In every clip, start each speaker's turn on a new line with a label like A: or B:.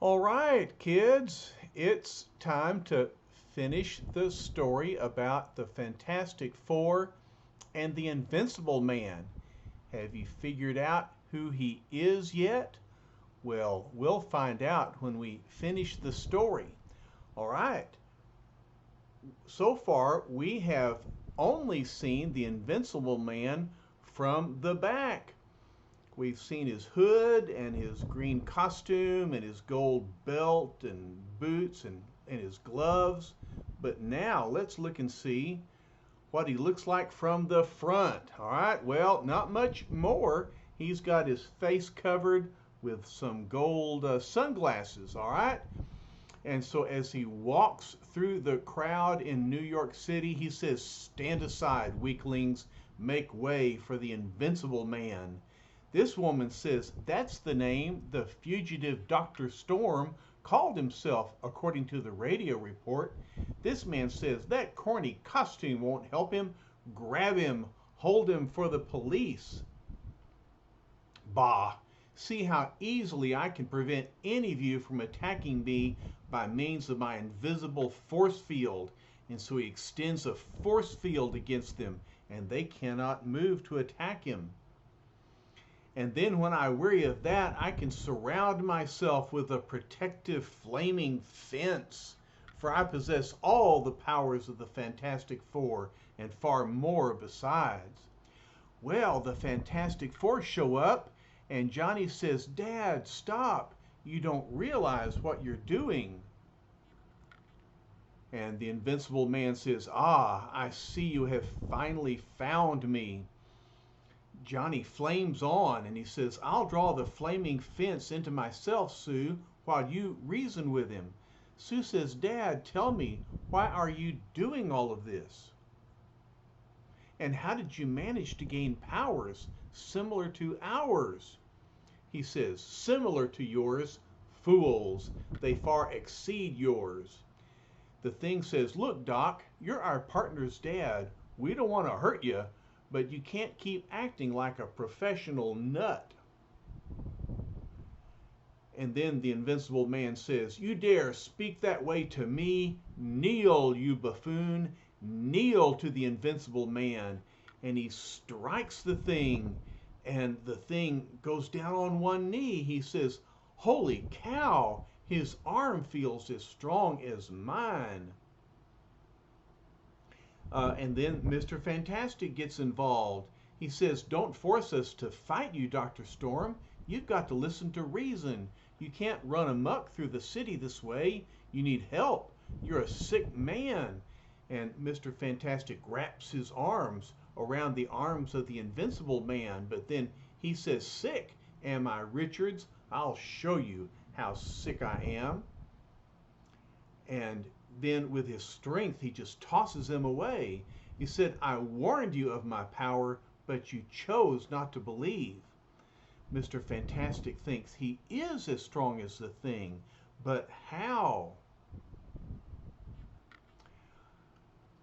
A: All right, kids, it's time to finish the story about the Fantastic Four and the Invincible Man. Have you figured out who he is yet? Well, we'll find out when we finish the story. All right, so far we have only seen the Invincible Man from the back. We've seen his hood and his green costume and his gold belt and boots and his gloves. But now let's look and see what he looks like from the front. All right, well, not much more. He's got his face covered with some gold sunglasses, all right? And so as he walks through the crowd in New York City, he says, "Stand aside, weaklings, make way for the Invincible Man." This woman says that's the name the fugitive Dr. Storm called himself, according to the radio report. This man says that corny costume won't help him. Grab him, hold him for the police. Bah! See how easily I can prevent any of you from attacking me by means of my invisible force field. And so he extends a force field against them, and they cannot move to attack him. And then when I weary of that, I can surround myself with a protective flaming fence. For I possess all the powers of the Fantastic Four and far more besides. Well, the Fantastic Four show up and Johnny says, "Dad, stop. You don't realize what you're doing." And the Invincible Man says, "Ah, I see you have finally found me." Johnny flames on and he says, "I'll draw the flaming fence into myself, Sue, while you reason with him." Sue says, "Dad, tell me, why are you doing all of this? And how did you manage to gain powers similar to ours?" He says, "Similar to yours? Fools, they far exceed yours." The Thing says, "Look, Doc, you're our partner's dad. We don't want to hurt you, but you can't keep acting like a professional nut." And then the Invincible Man says, "You dare speak that way to me? Kneel, you buffoon. Kneel to the Invincible Man." And he strikes the Thing, and the Thing goes down on one knee. He says, "Holy cow, his arm feels as strong as mine." And then Mr. Fantastic gets involved. He says, "Don't force us to fight you, Dr. Storm. You've got to listen to reason. You can't run amok through the city this way. You need help. You're a sick man." And Mr. Fantastic wraps his arms around the arms of the Invincible Man. But then he says, "Sick, am I, Richards? I'll show you how sick I am." And then with his strength, he just tosses him away. He said, "I warned you of my power, but you chose not to believe." Mr. Fantastic thinks he is as strong as the Thing, but how?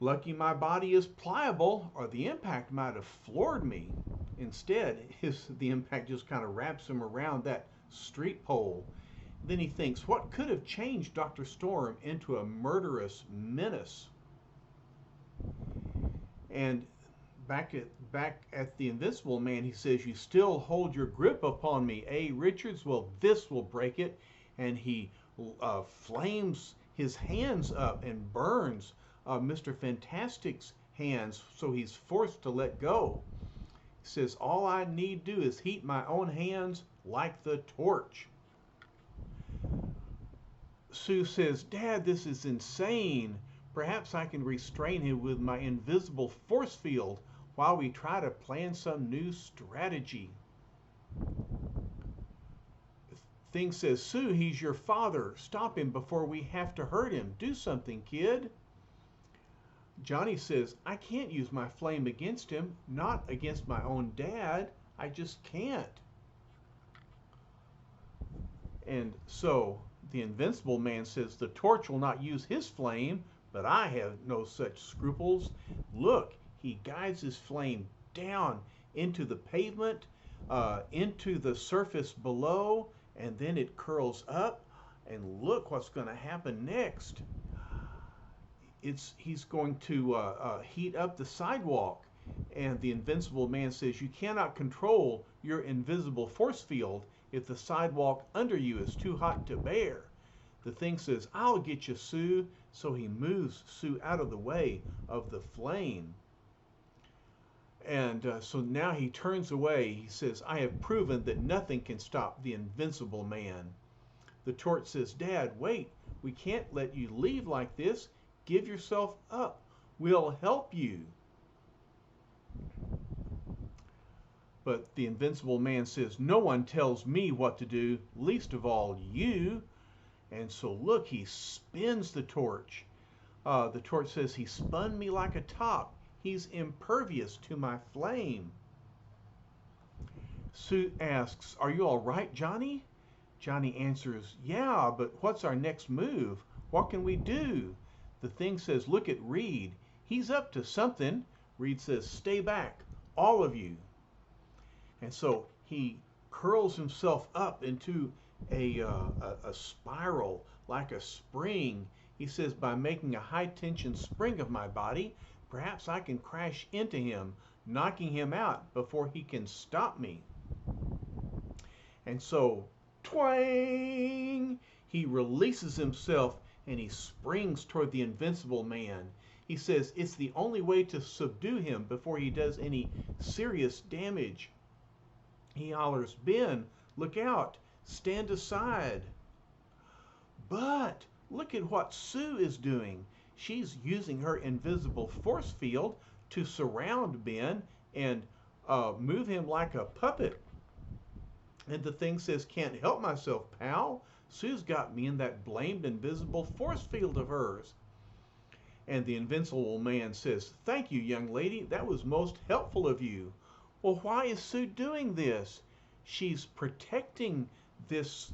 A: "Lucky my body is pliable, or the impact might have floored me." Instead, the impact just kind of wraps him around that street pole. Then he thinks, what could have changed Dr. Storm into a murderous menace? And back at the Invincible Man, he says, "You still hold your grip upon me, eh, Richards? Well, this will break it." And he flames his hands up and burns Mr. Fantastic's hands, so he's forced to let go. He says, "All I need do is heat my own hands like the torch." Sue says, "Dad, this is insane. Perhaps I can restrain him with my invisible force field while we try to plan some new strategy." Thing says, "Sue, he's your father. Stop him before we have to hurt him. Do something, kid." Johnny says, "I can't use my flame against him, not against my own dad. I just can't." And so the Invincible Man says, "The torch will not use his flame, but I have no such scruples. Look," he guides his flame down into the pavement, into the surface below, and then it curls up And look what's going to happen next. He's going to heat up the sidewalk. And the Invincible Man says, you cannot control your invisible force field if the sidewalk under you is too hot to bear. The thing says, I'll get you, Sue. So he moves Sue out of the way of the flame. And so now he turns away. He says, I have proven that nothing can stop the Invincible Man. The torch says, Dad, wait. We can't let you leave like this. Give yourself up. We'll help you. But the Invincible Man says, no one tells me what to do, least of all you. And so look, he spins the torch. The torch says, he spun me like a top. He's impervious to my flame. Sue asks, are you all right, Johnny? Johnny answers, yeah, but what's our next move? What can we do? The thing says, look at Reed. He's up to something. Reed says, stay back, all of you. And so he curls himself up into a spiral like a spring. He says, by making a high tension spring of my body, perhaps I can crash into him, knocking him out before he can stop me. And so, twang, he releases himself and he springs toward the Invincible Man. He says it's the only way to subdue him before he does any serious damage. He hollers, Ben, look out, stand aside. But look at what Sue is doing. She's using her invisible force field to surround Ben and move him like a puppet. And the thing says, can't help myself, pal. Sue's got me in that blamed invisible force field of hers. And the Invincible Man says, thank you, young lady. That was most helpful of you. Well, why is Sue doing this? She's protecting this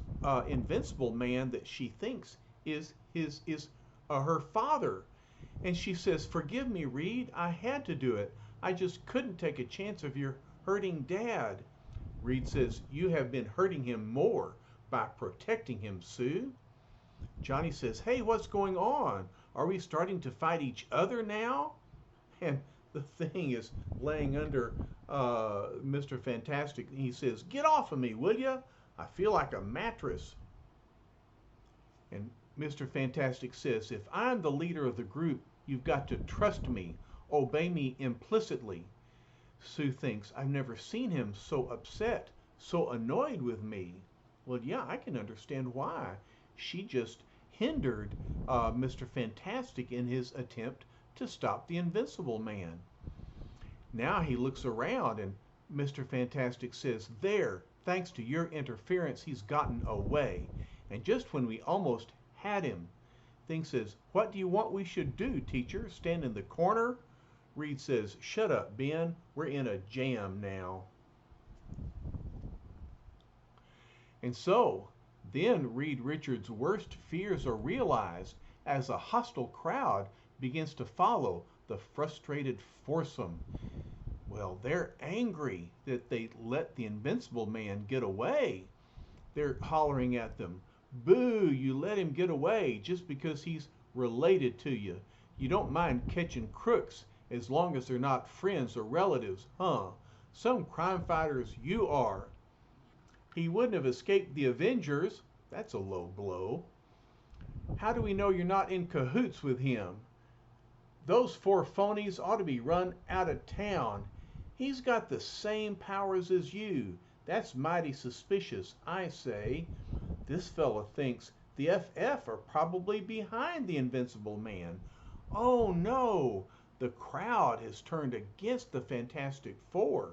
A: Invincible Man that she thinks is her father. And she says, forgive me, Reed. I had to do it. I just couldn't take a chance of your hurting Dad. Reed says, you have been hurting him more by protecting him, Sue. Johnny says, hey, what's going on? Are we starting to fight each other now? And the thing is laying under Mr. Fantastic. He says, get off of me, will ya? I feel like a mattress. And Mr. Fantastic says, if I'm the leader of the group, you've got to trust me, obey me implicitly. Sue thinks, I've never seen him so upset, so annoyed with me. Well, yeah, I can understand why. She just hindered Mr. Fantastic in his attempt to stop the Invincible Man. Now he looks around and Mr. Fantastic says, there, thanks to your interference, he's gotten away. And just when we almost had him, Thing says, what do you want we should do, teacher? Stand in the corner? Reed says, shut up, Ben. We're in a jam now. And so, then Reed Richards' worst fears are realized as a hostile crowd begins to follow the frustrated foursome. Well, they're angry that they let the Invincible Man get away. They're hollering at them, boo, you let him get away just because he's related to you. You don't mind catching crooks as long as they're not friends or relatives, huh? Some crime fighters you are. He wouldn't have escaped the Avengers. That's a low blow. How do we know you're not in cahoots with him? Those four phonies ought to be run out of town. He's got the same powers as you. That's mighty suspicious, I say. This fella thinks the FF are probably behind the Invincible Man. Oh no, the crowd has turned against the Fantastic Four.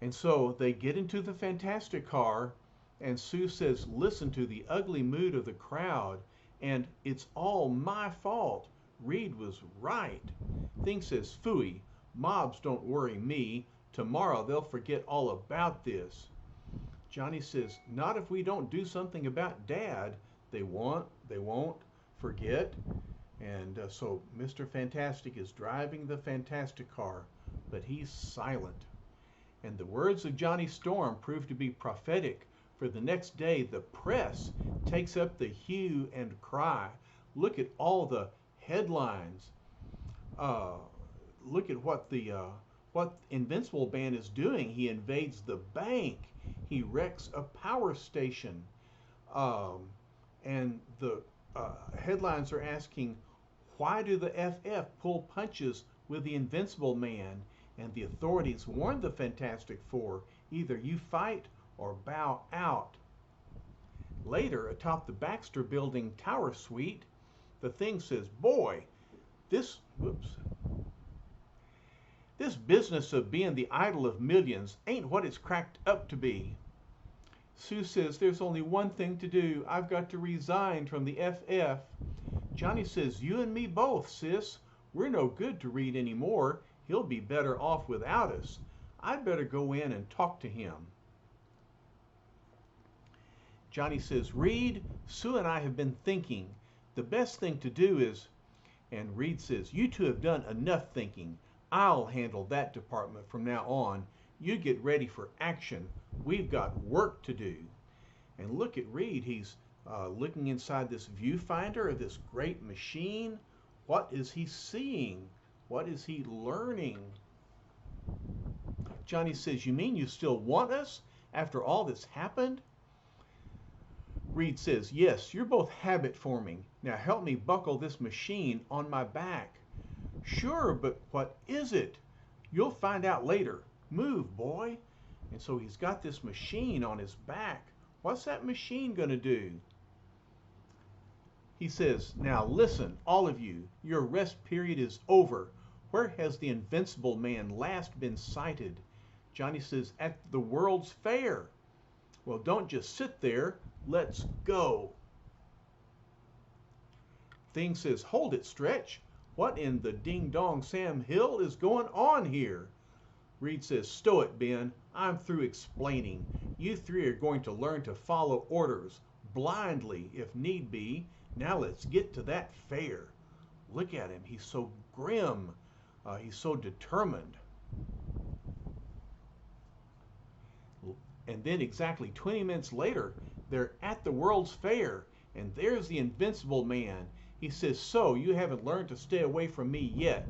A: And so they get into the Fantastic car, and Sue says, listen to the ugly mood of the crowd, and it's all my fault. Reed was right. Thing says, phooey, mobs don't worry me. Tomorrow they'll forget all about this. Johnny says, not if we don't do something about Dad. They won't forget. And so Mr. Fantastic is driving the Fantastic car, but he's silent. And the words of Johnny Storm prove to be prophetic, For the next day, the press takes up the hue and cry. Look at all the headlines. Uh, Look at what Invincible Man is doing. He invades the bank. He wrecks a power station. Um, and the headlines are asking, why do the FF pull punches with the Invincible Man? And the authorities warn the Fantastic Four, either you fight or bow out. Later, atop the Baxter Building Tower Suite, the Thing says, boy, this, whoops, this business of being the idol of millions ain't what it's cracked up to be. Sue says, there's only one thing to do. I've got to resign from the FF. Johnny says, you and me both, sis. We're no good to Reed anymore. He'll be better off without us. I'd better go in and talk to him. Johnny says, Reed, Sue and I have been thinking. The best thing to do is... And Reed says, you two have done enough thinking. I'll handle that department from now on. You get ready for action. We've got work to do. And look at Reed. He's looking inside this viewfinder of this great machine. What is he seeing? What is he learning? Johnny says, you mean you still want us after all that's happened? Reed says, yes, you're both habit forming. Now help me buckle this machine on my back. Sure, but what is it? You'll find out later. Move, boy. And so he's got this machine on his back. What's that machine going to do? He says, now listen, all of you, your rest period is over. Where has the Invincible Man last been sighted? Johnny says, at the World's Fair. Well, don't just sit there. Let's go. Thing says, hold it, Stretch. What in the ding-dong Sam Hill is going on here? Reed says, stow it, Ben. I'm through explaining. You three are going to learn to follow orders, blindly if need be. Now let's get to that fair. Look at him. He's so grim. He's so determined. And then exactly 20 minutes later, they're at the World's Fair, and there's the Invincible Man. He says, so you haven't learned to stay away from me yet.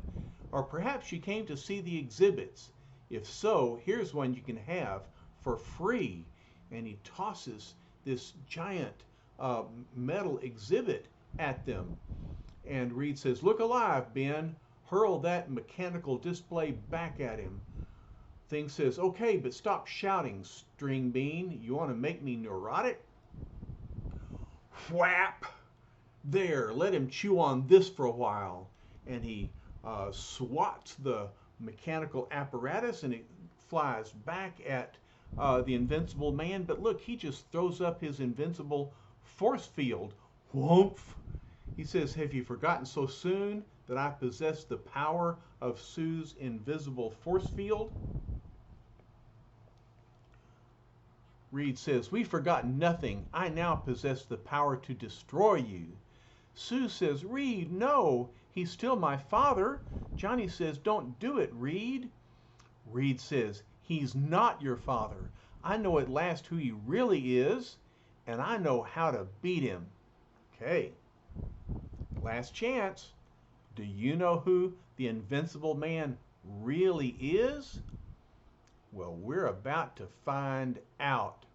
A: Or perhaps you came to see the exhibits. If so, here's one you can have for free. And he tosses this giant metal exhibit at them. And Reed says, look alive, Ben. Hurl that mechanical display back at him. Thing says, okay, but stop shouting, String Bean. You want to make me neurotic? Whap! There, let him chew on this for a while. And he swats the mechanical apparatus and it flies back at the Invincible Man. But look, he just throws up his invincible force field. Whoomph! He says, have you forgotten so soon that I possess the power of Sue's invisible force field? Reed says, we've forgotten nothing. I now possess the power to destroy you. Sue says, Reed, no, he's still my father. Johnny says, don't do it, Reed. Reed says, he's not your father. I know at last who he really is, and I know how to beat him. Okay, last chance. Do you know who the Invincible Man really is? Well, we're about to find out.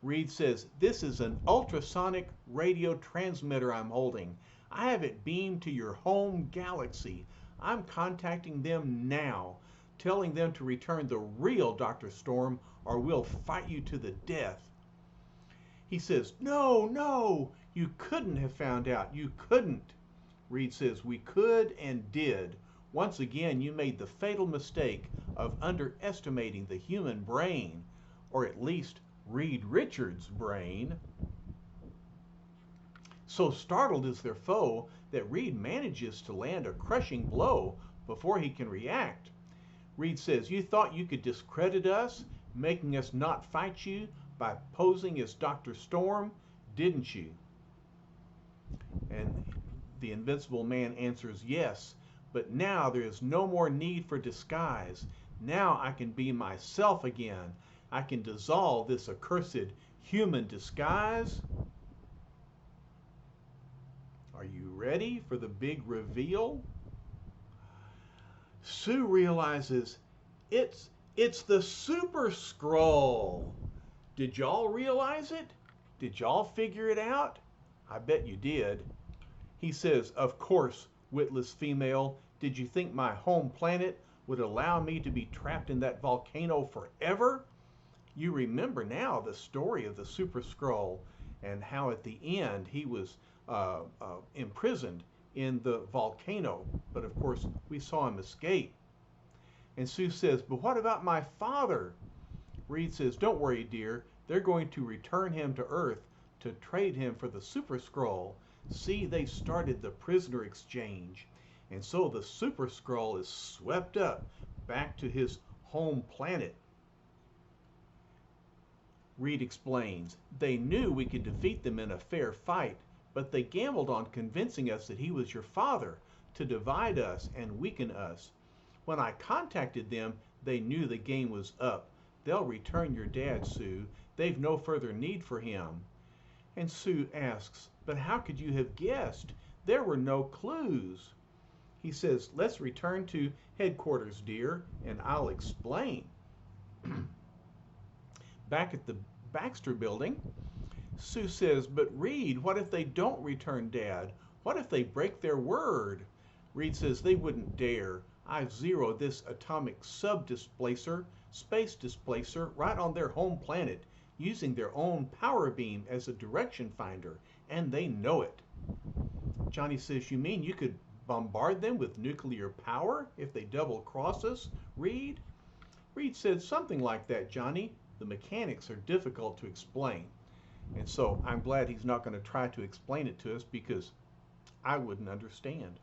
A: Reed says, this is an ultrasonic radio transmitter I'm holding. I have it beamed to your home galaxy. I'm contacting them now, telling them to return the real Dr. Storm or we'll fight you to the death. He says, no, no, you couldn't have found out. You couldn't. Reed says, we could and did. Once again, you made the fatal mistake of underestimating the human brain, or at least Reed Richards' brain. So startled is their foe that Reed manages to land a crushing blow before he can react. Reed says, you thought you could discredit us, making us not fight you by posing as Dr. Storm, didn't you? And the Invincible Man answers, yes, but now there is no more need for disguise. Now I can be myself again. I can dissolve this accursed human disguise. Are you ready for the big reveal? Sue realizes it's the Super Scroll. Did y'all realize it? Did y'all figure it out? I bet you did. He says, of course, witless female, did you think my home planet would allow me to be trapped in that volcano forever? You remember now the story of the Super Scroll and how at the end he was imprisoned in the volcano. But of course, we saw him escape. And Sue says, but what about my father? Reed says, don't worry, dear. They're going to return him to Earth to trade him for the Super Scroll. See, they started the prisoner exchange. And so the Super Scroll is swept up back to his home planet. Reed explains, they knew we could defeat them in a fair fight, but they gambled on convincing us that he was your father to divide us and weaken us. When I contacted them, they knew the game was up. They'll return your dad, Sue. They've no further need for him. And Sue asks, but how could you have guessed? There were no clues. He says, let's return to headquarters, dear, and I'll explain. Back at the Baxter building, Sue says, but Reed, what if they don't return Dad? What if they break their word? Reed says, they wouldn't dare. I've zeroed this atomic sub-displacer, space displacer, right on their home planet, using their own power beam as a direction finder, and they know it. Johnny says, you mean you could bombard them with nuclear power if they double-cross us, Reed? Reed said, something like that, Johnny. The mechanics are difficult to explain. And so I'm glad he's not going to try to explain it to us because I wouldn't understand.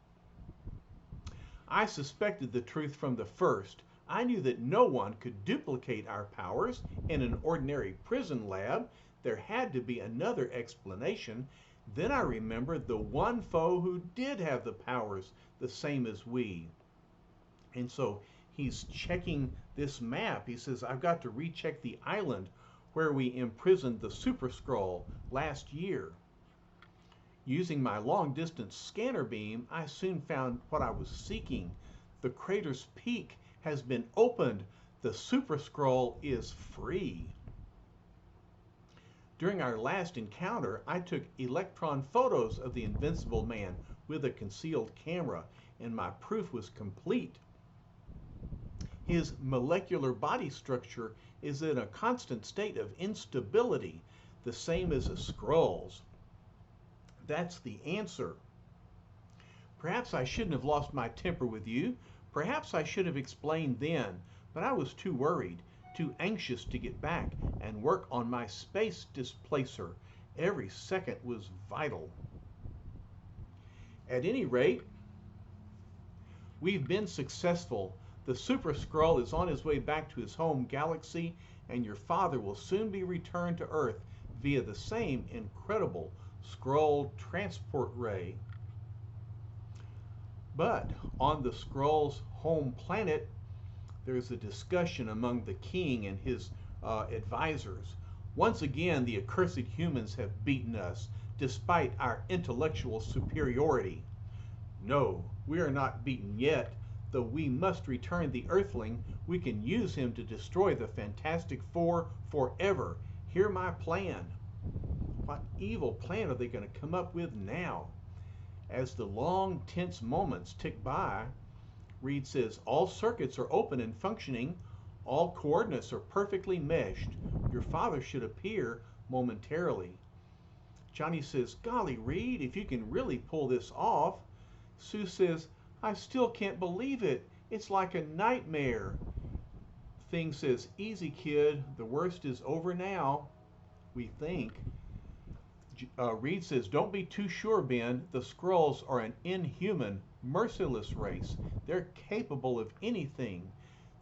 A: I suspected the truth from the first. I knew that no one could duplicate our powers in an ordinary prison lab. There had to be another explanation. Then I remembered the one foe who did have the powers the same as we. And so he's checking this map. He says, I've got to recheck the island where we imprisoned the Super Scroll last year. Using my long-distance scanner beam, I soon found what I was seeking. The crater's peak has been opened. The Super Scroll is free. During our last encounter, I took electron photos of the Invincible Man with a concealed camera, and my proof was complete. His molecular body structure is in a constant state of instability, the same as a Skrull's. That's the answer. Perhaps I shouldn't have lost my temper with you. Perhaps I should have explained then, but I was too worried, too anxious to get back and work on my space displacer. Every second was vital. At any rate, we've been successful. The Super Skrull is on his way back to his home galaxy, and your father will soon be returned to Earth via the same incredible Skrull transport ray. But on the Skrull's home planet, there's a discussion among the king and his advisors. Once again, the accursed humans have beaten us, despite our intellectual superiority. No, we are not beaten yet. Though we must return the Earthling, we can use him to destroy the Fantastic Four forever. Hear my plan. What evil plan are they going to come up with now? As the long, tense moments tick by, Reed says, all circuits are open and functioning. All coordinates are perfectly meshed. Your father should appear momentarily. Johnny says, golly, Reed, if you can really pull this off. Sue says, I still can't believe it. It's like a nightmare. Thing says, easy, kid. The worst is over now, we think. Reed says, don't be too sure, Ben. The Skrulls are an inhuman, merciless race. They're capable of anything.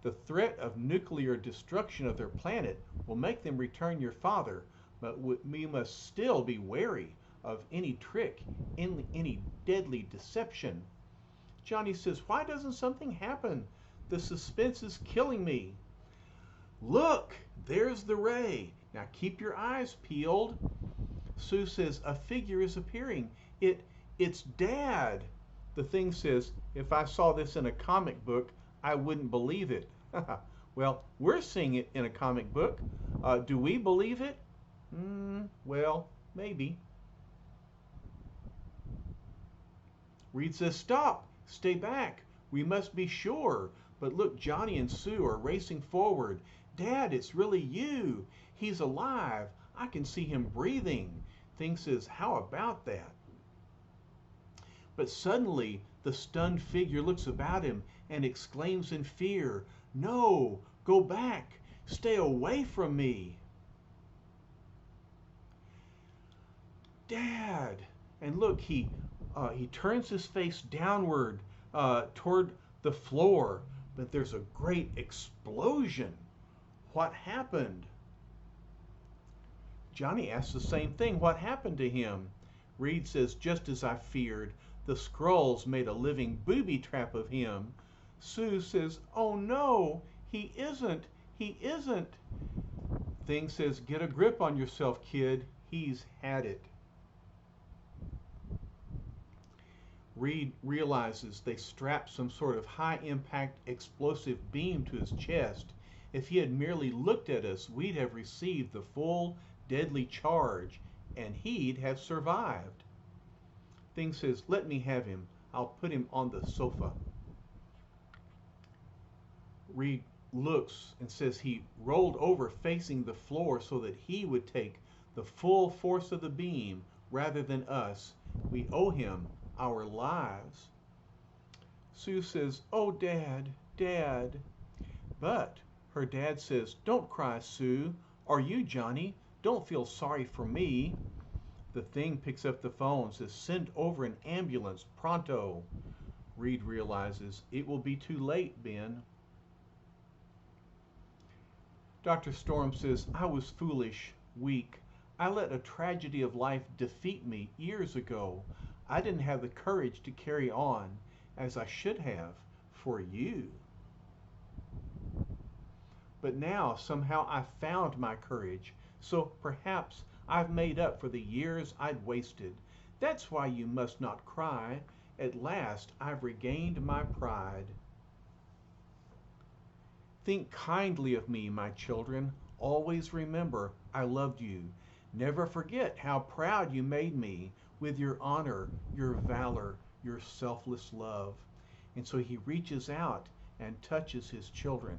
A: The threat of nuclear destruction of their planet will make them return your father, but we must still be wary of any trick, any deadly deception. Johnny says, why doesn't something happen? The suspense is killing me. Look, there's the ray. Now keep your eyes peeled. Sue says, a figure is appearing. It's Dad. The thing says, if I saw this in a comic book, I wouldn't believe it. Well, we're seeing it in a comic book. Do we believe it? Well, maybe. Reed says, stop, stay back. We must be sure. But look, Johnny and Sue are racing forward. Dad, it's really you. He's alive. I can see him breathing. Thing says, how about that? But suddenly, the stunned figure looks about him and exclaims in fear, no, go back. Stay away from me. Dad. And look, he turns his face downward toward the floor, but there's a great explosion. What happened? Johnny asks the same thing. What happened to him? Reed says, just as I feared. The Skrulls made a living booby trap of him. Sue says, oh no, he isn't. He isn't. Thing says, get a grip on yourself, kid. He's had it. Reed realizes they strapped some sort of high-impact explosive beam to his chest. If he had merely looked at us, we'd have received the full deadly charge, and he'd have survived. Thing says, let me have him. I'll put him on the sofa. Reed looks and says he rolled over facing the floor so that he would take the full force of the beam rather than us. We owe him our lives. Sue says, oh, Dad, Dad. But her dad says, don't cry, Sue. Or you, Johnny. Don't feel sorry for me. The thing picks up the phone and says, send over an ambulance, pronto. Reed realizes it will be too late, Ben. Dr. Storm says, I was foolish, weak. I let a tragedy of life defeat me years ago. I didn't have the courage to carry on as I should have for you. But now somehow I found my courage, so perhaps I've made up for the years I'd wasted. That's why you must not cry. At last I've regained my pride. Think kindly of me, my children. Always remember I loved you. Never forget how proud you made me with your honor, your valor, your selfless love. And so he reaches out and touches his children,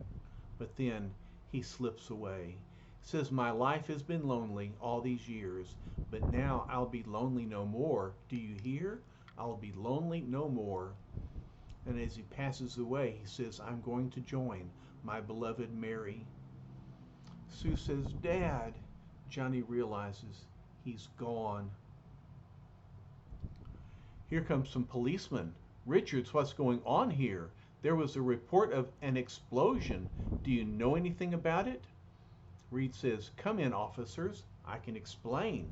A: but then he slips away. Says, my life has been lonely all these years, but now I'll be lonely no more. Do you hear? I'll be lonely no more. And as he passes away, he says, I'm going to join my beloved Mary. Sue says, Dad. Johnny realizes he's gone. Here comes some policemen. Richards, what's going on here? There was a report of an explosion. Do you know anything about it? Reed says, come in, officers. I can explain.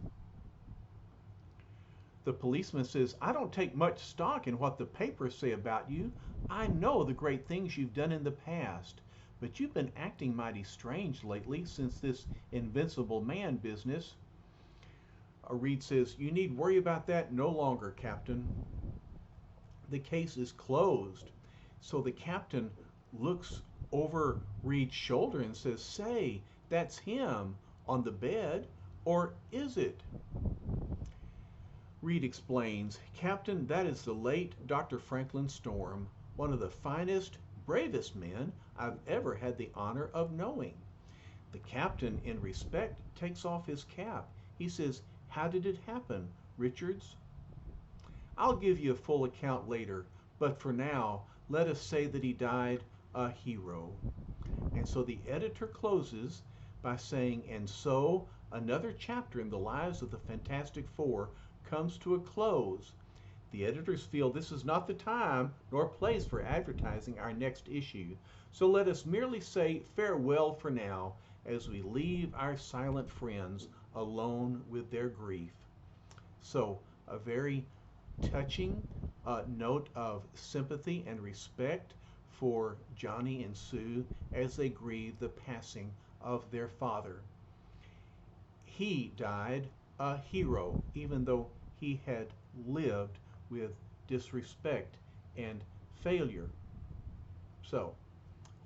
A: The policeman says, I don't take much stock in what the papers say about you. I know the great things you've done in the past, but you've been acting mighty strange lately since this Invincible Man business. Reed says, you need worry about that no longer, Captain. The case is closed. So the captain looks over Reed's shoulder and says, say, that's him on the bed, or is it? Reed explains, Captain, that is the late Dr. Franklin Storm, one of the finest, bravest men I've ever had the honor of knowing. The captain, in respect, takes off his cap. He says, how did it happen, Richards? I'll give you a full account later, but for now, let us say that he died a hero. And so the editor closes by saying, and so another chapter in the lives of the Fantastic Four comes to a close. The editors feel this is not the time nor place for advertising our next issue, so let us merely say farewell for now as we leave our silent friends alone with their grief. So a very touching note of sympathy and respect for Johnny and Sue as they grieve the passing of their father. He died a hero, even though he had lived with disrespect and failure. So,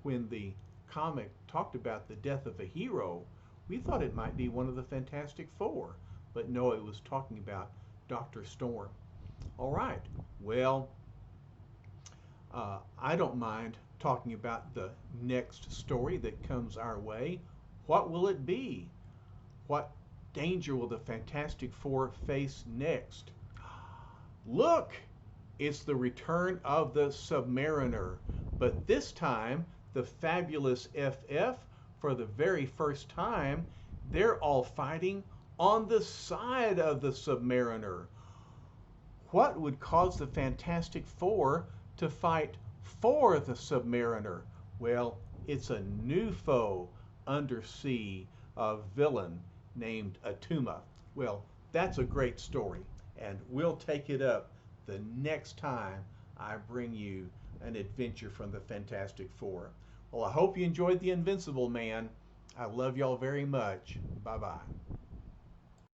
A: when the comic talked about the death of a hero, we thought it might be one of the Fantastic Four, but no, it was talking about Dr. Storm. All right, well, I don't mind talking about the next story that comes our way. What will it be? What danger will the Fantastic Four face next? Look! It's the return of the Submariner, but this time the fabulous FF, for the very first time, they're all fighting on the side of the Submariner. What would cause the Fantastic Four to fight for the Submariner? Well, it's a new foe undersea, a villain named Atuma. Well, that's a great story, and we'll take it up the next time I bring you an adventure from the Fantastic Four. Well, I hope you enjoyed The Invincible Man. I love y'all very much. Bye-bye.